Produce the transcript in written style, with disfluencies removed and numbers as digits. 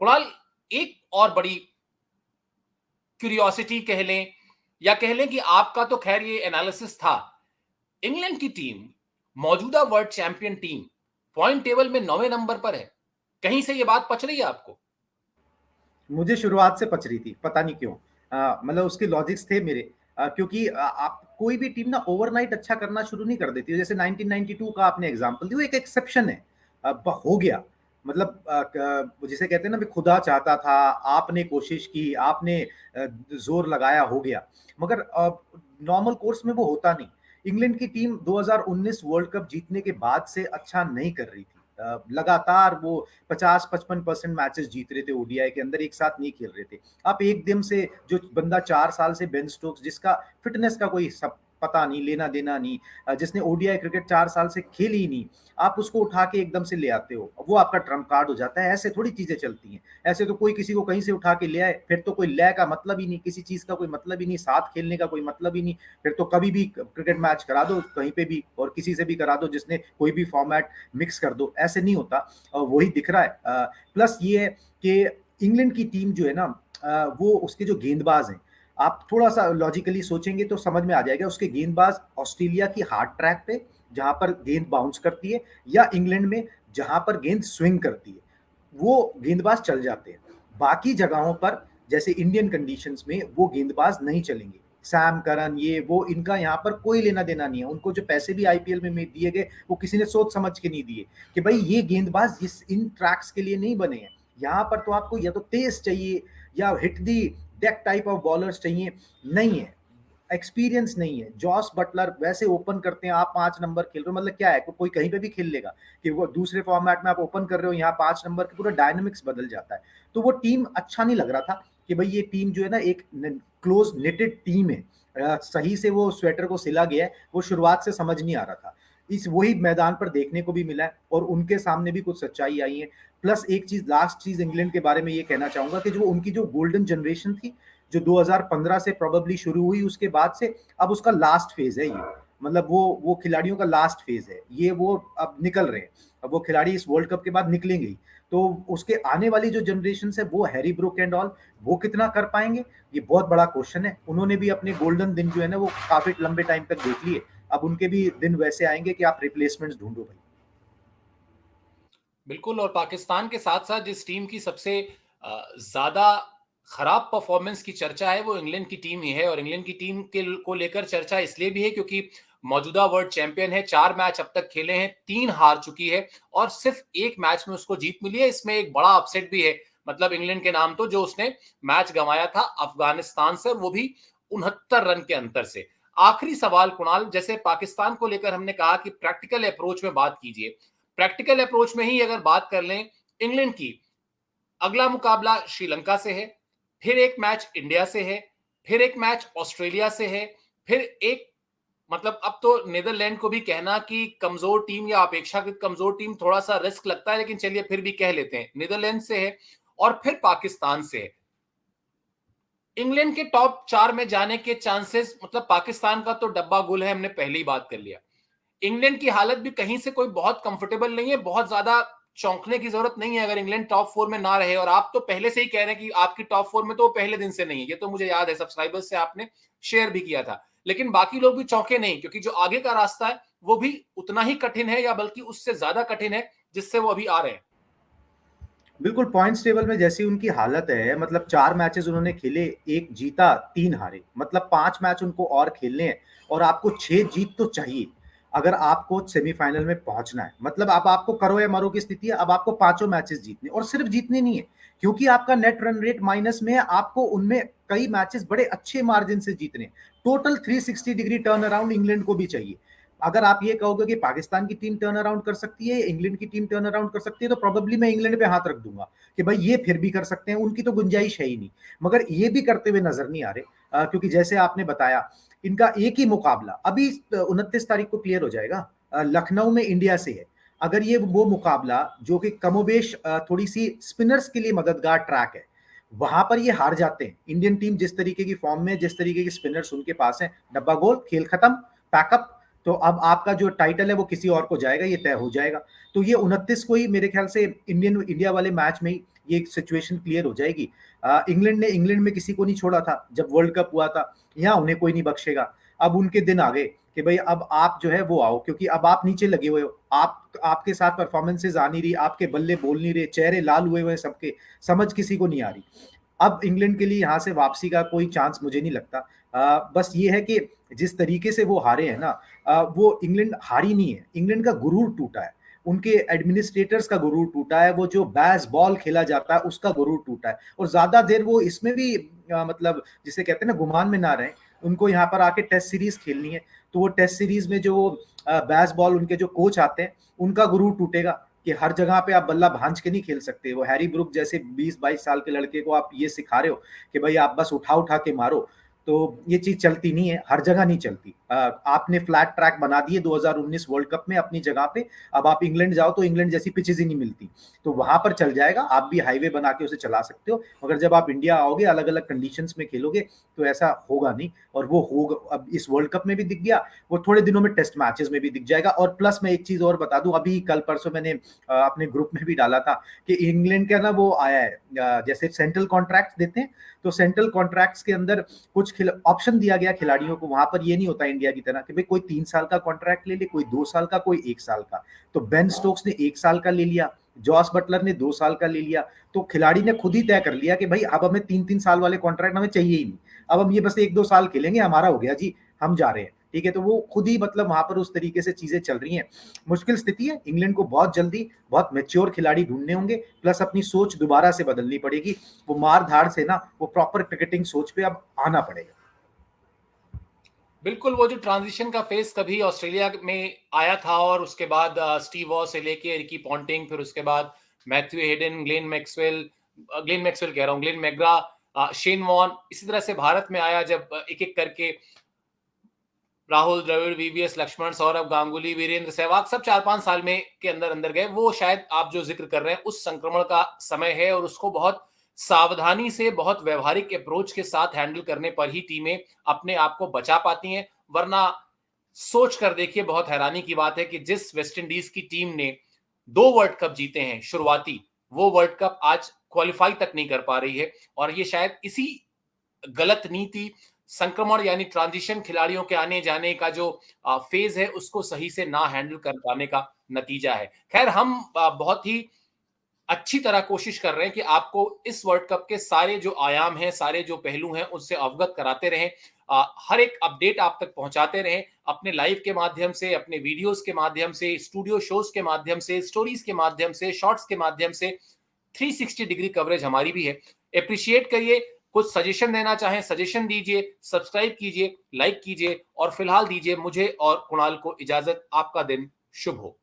कुणाल, एक और बड़ी क्यूरियोसिटी कह लें या कह लें कि आपका तो खैर ये एनालिसिस था। इंग्लैंड की टीम, मौजूदा world champion team, point table में 9वें नंबर पर है। कहीं से ये बात पच रही है आपको? मुझे शुरुआत से पच रही थी, पता नहीं क्यों। मतलब उसके लॉजिक्स थे मेरे। क्योंकि आप कोई भी टीम ना ओवरनाइट अच्छा करना शुरू नहीं कर देती। जैसे 1992 का आपने एग्जांपल दिया, वो एक एक्सेप्शन है। हो गया। मतलब जिसे कहते हैं ना भी, खुदा चाहता था, आपने कोशिश की, आपने जोर लगाया, हो गया। मगर नॉर्मल कोर्स में वो होता नहीं। इंग्लैंड की टीम 2019 वर्ल्ड कप जीतने के बाद से अच्छा नहीं कर रही थी। लगातार वो 50-55% मैचेस जीत रहे थे ओडीआई के अंदर, एक साथ नहीं खेल रहे थे। आप एकदम से जो बंदा 4 साल से बेन स्टोक्स, जिसका फिटनेस का कोई सब पता नहीं, लेना देना नहीं, जिसने ओडीआई क्रिकेट 4 साल से खेली ही नहीं, आप उसको उठा के एकदम से ले आते हो, वो आपका ट्रम्प कार्ड हो जाता है। ऐसे थोड़ी चीजें चलती हैं। ऐसे तो कोई किसी को कहीं से उठा के ले आए, फिर तो कोई लय का मतलब ही नहीं, किसी चीज का कोई मतलब ही नहीं, साथ खेलने का कोई मतलब ही नहीं। फिर तो कभी भी क्रिकेट मैच करा दो कहीं पे भी, और किसी से भी करा दो जिसने कोई भी फॉर्मेट मिक्स कर दो, ऐसे नहीं होता। वही दिख रहा है। प्लस ये है कि इंग्लैंड की टीम जो है ना, वो उसके जो गेंदबाज हैं, आप थोड़ा सा लॉजिकली सोचेंगे तो समझ में आ जाएगा। उसके गेंदबाज ऑस्ट्रेलिया की हार्ड ट्रैक पे, जहां पर गेंद बाउंस करती है, या इंग्लैंड में जहां पर गेंद स्विंग करती है, वो गेंदबाज चल जाते हैं। बाकी जगहों पर, जैसे इंडियन कंडीशंस में, वो गेंदबाज नहीं चलेंगे। सैम करन, ये वो, इनका यहाँ पर कोई लेना देना नहीं है। उनको जो पैसे भी आईपीएल में दिए गए, वो किसी ने सोच समझ के नहीं दिए कि भाई ये गेंदबाज इस इन ट्रैक्स के लिए नहीं बने हैं। यहाँ पर तो आपको या तो तेज चाहिए, या hit the deck type of bowlers चाहिए। नहीं है, एक्सपीरियंस नहीं है। जॉस बटलर वैसे ओपन करते हैं, आप 5 नंबर खेल रहे हो, मतलब क्या है, कोई कहीं पे भी खेल लेगा। कि वो दूसरे फॉर्मेट में आप ओपन कर रहे हो, यहाँ 5 नंबर के, पूरा डायनामिक्स बदल जाता है। तो वो टीम अच्छा नहीं लग रहा था कि भाई ये टीम जो है ना, एक क्लोज नेटेड टीम है। सही से वो स्वेटर को सिला गया है, वो शुरुआत से समझ नहीं आ रहा था। इस वही मैदान पर देखने को भी मिला है, और उनके सामने भी कुछ सच्चाई आई है। प्लस एक चीज, लास्ट चीज इंग्लैंड के बारे में ये कहना चाहूंगा कि जो उनकी जो गोल्डन जनरेशन थी, जो 2015 से प्रोबेबली शुरू हुई, उसके बाद से अब उसका लास्ट फेज है ये। मतलब वो खिलाड़ियों का लास्ट फेज है ये, वो अब निकल रहे हैं। अब वो खिलाड़ी इस वर्ल्ड कप के बाद निकलेंगे ही। तो उसके आने वाली जो जनरेशन है, वो हैरी ब्रूक एंड ऑल, वो कितना कर पाएंगे, ये बहुत बड़ा क्वेश्चन है। उन्होंने भी अपने गोल्डन दिन जो है ना, वो काफी लंबे टाइम तक देख लिए। अब उनके भी दिन वैसे आएंगे कि आप रिप्लेसमेंट्स ढूंढो भाई। बिल्कुल। और पाकिस्तान के साथ साथ जिस टीम की सबसे ज्यादा खराब परफॉर्मेंस की चर्चा है, वो इंग्लैंड की टीम ही है। और इंग्लैंड की टीम के को लेकर चर्चा इसलिए भी है क्योंकि मौजूदा वर्ल्ड चैंपियन है। 4 मैच अब तक खेले हैं, 3 हार चुकी है और सिर्फ एक मैच में उसको जीत मिली है। इसमें एक बड़ा अपसेट भी है, मतलब इंग्लैंड के नाम, तो जो उसने मैच गंवाया था अफगानिस्तान से, वो भी 69 रन के अंतर से। आखिरी सवाल कुणाल, जैसे पाकिस्तान को लेकर हमने कहा कि प्रैक्टिकल अप्रोच में बात कीजिए। प्रैक्टिकल अप्रोच में ही अगर बात कर लें इंग्लैंड की, अगला मुकाबला श्रीलंका से है, फिर एक मैच इंडिया से है, फिर एक मैच ऑस्ट्रेलिया से है, फिर एक, मतलब अब तो नीदरलैंड को भी कहना कि कमजोर टीम या अपेक्षाकृत कमजोर टीम थोड़ा सा रिस्क लगता है, लेकिन चलिए फिर भी कह लेते हैं, नीदरलैंड से है और फिर पाकिस्तान से है। इंग्लैंड के टॉप 4 में जाने के चांसेस, मतलब पाकिस्तान का तो डब्बा गुल है, हमने पहले ही बात कर लिया। इंग्लैंड की हालत भी कहीं से कोई बहुत कंफर्टेबल नहीं है, बहुत ज्यादा चौंकने की जरूरत नहीं है अगर इंग्लैंड टॉप 4 में ना रहे। और आप तो पहले से ही कह रहे हैं कि आपकी टॉप 4 में तो वो पहले दिन से नहीं है, ये तो मुझे याद है, सब्सक्राइबर्स से आपने शेयर भी किया था। लेकिन बाकी लोग भी चौंके नहीं, क्योंकि जो आगे का रास्ता है वो भी उतना ही कठिन है, या बल्कि उससे ज्यादा कठिन है जिससे वो अभी आ रहे हैं। बिल्कुल, पॉइंट्स टेबल में जैसी उनकी हालत है, मतलब 4 मैचेस उन्होंने खेले, एक जीता, 3 हारे, मतलब 5 मैच उनको और खेलने हैं। और आपको 6 जीत तो चाहिए अगर आपको सेमीफाइनल में पहुंचना है। मतलब अब आपको करो या मरो की स्थिति है। अब आपको 5 मैचेस जीतने, और सिर्फ जीतने नहीं है, क्योंकि आपका नेट रन रेट माइनस में है। आपको उनमें कई मैचेस बड़े अच्छे मार्जिन से जीतने। Total 360 degree turn around England को भी चाहिए। अगर आप ये कहोगे कि पाकिस्तान की टीम टर्न अराउंड कर सकती है, इंग्लैंड की टीम टर्न अराउंड कर सकती है, तो प्रोबेबली मैं इंग्लैंड पे हाथ रख दूंगा कि भाई ये फिर भी कर सकते हैं, उनकी तो गुंजाइश है ही नहीं। मगर ये भी करते हुए नजर नहीं आ रहे। क्योंकि जैसे आपने बताया, इनका एक ही मुकाबला अभी 29 तारीख को क्लियर हो जाएगा, लखनऊ में इंडिया से है। अगर ये वो मुकाबला जो कि कमोबेश थोड़ी सी स्पिनर्स के लिए मददगार ट्रैक है, वहां पर ये हार जाते हैं, इंडियन टीम जिस तरीके की फॉर्म में, जिस तरीके के स्पिनर्स उनके पास हैं, डब्बा गोल, खेल खत्म, पैकअप। तो अब आपका जो टाइटल है वो किसी और को जाएगा, ये तय हो जाएगा। तो ये 29 को ही मेरे ख्याल से इंडिया वाले मैच में ही ये सिचुएशन क्लियर हो जाएगी। इंग्लैंड में किसी को नहीं छोड़ा था जब वर्ल्ड कप हुआ था, यहाँ उन्हें कोई नहीं बख्शेगा। अब उनके दिन आ गए कि भाई अब आप जो है वो आओ, क्योंकि अब आप नीचे लगे हुए हो, आपके साथ परफॉर्मेंसेज आ नहीं रही, आपके बल्ले बोल नहीं रहे, चेहरे लाल हुए हुए हैं सबके, समझ किसी को नहीं आ रही। अब इंग्लैंड के लिए यहाँ से वापसी का कोई चांस मुझे नहीं लगता। बस ये है कि जिस तरीके से वो हारे हैं ना, वो इंग्लैंड हारी नहीं है, इंग्लैंड का गुरूर टूटा है, उनके एडमिनिस्ट्रेटर्स का गुरूर टूटा है, वो जो बैस बॉल खेला जाता है उसका गुरूर टूटा है। और ज्यादा देर वो इसमें भी मतलब जिसे कहते हैं ना गुमान में ना रहे, उनको यहाँ पर आके टेस्ट सीरीज खेलनी है, तो वो टेस्ट सीरीज में जो बैस बॉल उनके जो कोच आते हैं उनका गुरूर टूटेगा कि हर जगह पे आप बल्ला भांज के नहीं खेल सकते। वो हैरी ब्रुक जैसे 20-22 साल के लड़के को आप ये सिखा रहे हो कि भाई आप बस उठा उठा के मारो, तो ये चीज चलती नहीं है, हर जगह नहीं चलती। आपने फ्लैट ट्रैक बना दिए 2019 वर्ल्ड कप में अपनी जगह पे, अब आप इंग्लैंड जाओ तो इंग्लैंड जैसी पिचेज ही नहीं मिलती, तो वहां पर चल जाएगा, आप भी हाईवे बना के उसे चला सकते हो। मगर जब आप इंडिया आओगे अलग अलग कंडीशंस में खेलोगे तो ऐसा होगा नहीं, और वो होगा अब इस वर्ल्ड कप में भी दिख गया, वो थोड़े दिनों में टेस्ट मैचेस में भी दिख जाएगा। और प्लस मैं एक चीज और बता दूं, अभी कल परसों मैंने अपने ग्रुप में भी डाला था कि इंग्लैंड का ना वो आया है, जैसे सेंट्रल कॉन्ट्रैक्ट देते हैं, तो सेंट्रल कॉन्ट्रैक्ट्स के अंदर कुछ ऑप्शन दिया गया खिलाड़ियों को, वहां पर ये नहीं होता इंडिया की तरह कि भाई कोई 3 साल का कॉन्ट्रैक्ट ले ले, कोई 2 साल का, कोई 1 साल का। तो बेन स्टोक्स ने 1 साल का ले लिया, जॉस बटलर ने 2 साल का ले लिया, तो खिलाड़ी ने खुद ही तय कर लिया कि भाई अब हमें 3-3 साल वाले कॉन्ट्रैक्ट हमें चाहिए ही नहीं, अब हम ये बस 1-2 साल खेलेंगे, हमारा हो गया जी, हम जा रहे हैं, ठीक है। तो वो खुद ही मतलब वहां पर उस तरीके से चीजें चल रही हैं। मुश्किल स्थिति है, इंग्लैंड को बहुत जल्दी बहुत मैच्योर खिलाड़ी ढूंढने होंगे, प्लस अपनी सोच दोबारा से बदलनी पड़ेगी, वो मार धाड़ से ना वो प्रॉपर क्रिकेटिंग सोच पे अब आना पड़ेगा। बिल्कुल, वो जो ट्रांजिशन का फेज कभी ऑस्ट्रेलिया में आया था और उसके बाद स्टीव वॉ से लेके रिकी पॉन्टिंग, फिर उसके बाद मैथ्यू हेडन, ग्लेन मैक्सवेल कह रहा हूँ, ग्लेन मैकग्रा, शेन वॉर्न, इसी तरह से भारत में आया जब एक एक करके राहुल द्रविड़, वीवीएस लक्ष्मण, सौरव गांगुली, वीरेंद्र सहवाग सब 4-5 साल में के अंदर अंदर गए। वो शायद आप जो जिक्र कर रहे हैं उस संक्रमण का समय है, और उसको बहुत सावधानी से, बहुत व्यवहारिक अप्रोच के साथ हैंडल करने पर ही टीमें अपने आप को बचा पाती हैं। वरना सोच कर देखिए, बहुत हैरानी की बात है कि जिस वेस्ट इंडीज की टीम ने 2 वर्ल्ड कप जीते हैं शुरुआती, वो वर्ल्ड कप आज क्वालिफाई तक नहीं कर पा रही है, और ये शायद इसी गलत नीति, संक्रमण यानी ट्रांजिशन, खिलाड़ियों के आने जाने का जो फेज है उसको सही से ना हैंडल कर पाने का नतीजा है। खैर, हम बहुत ही अच्छी तरह कोशिश कर रहे हैं कि आपको इस वर्ल्ड कप के सारे जो आयाम हैं, सारे जो पहलू हैं, उससे अवगत कराते रहें, हर एक अपडेट आप तक पहुंचाते रहें, अपने लाइव के माध्यम से, अपने वीडियोस के माध्यम से, स्टूडियो शोज के माध्यम से, स्टोरीज के माध्यम से, शॉर्ट्स के माध्यम से। 360 डिग्री कवरेज हमारी भी है। अप्रिशिएट करिए, कुछ सजेशन देना चाहें सजेशन दीजिए, सब्सक्राइब कीजिए, लाइक कीजिए, और फिलहाल दीजिए मुझे और कुणाल को इजाजत। आपका दिन शुभ हो।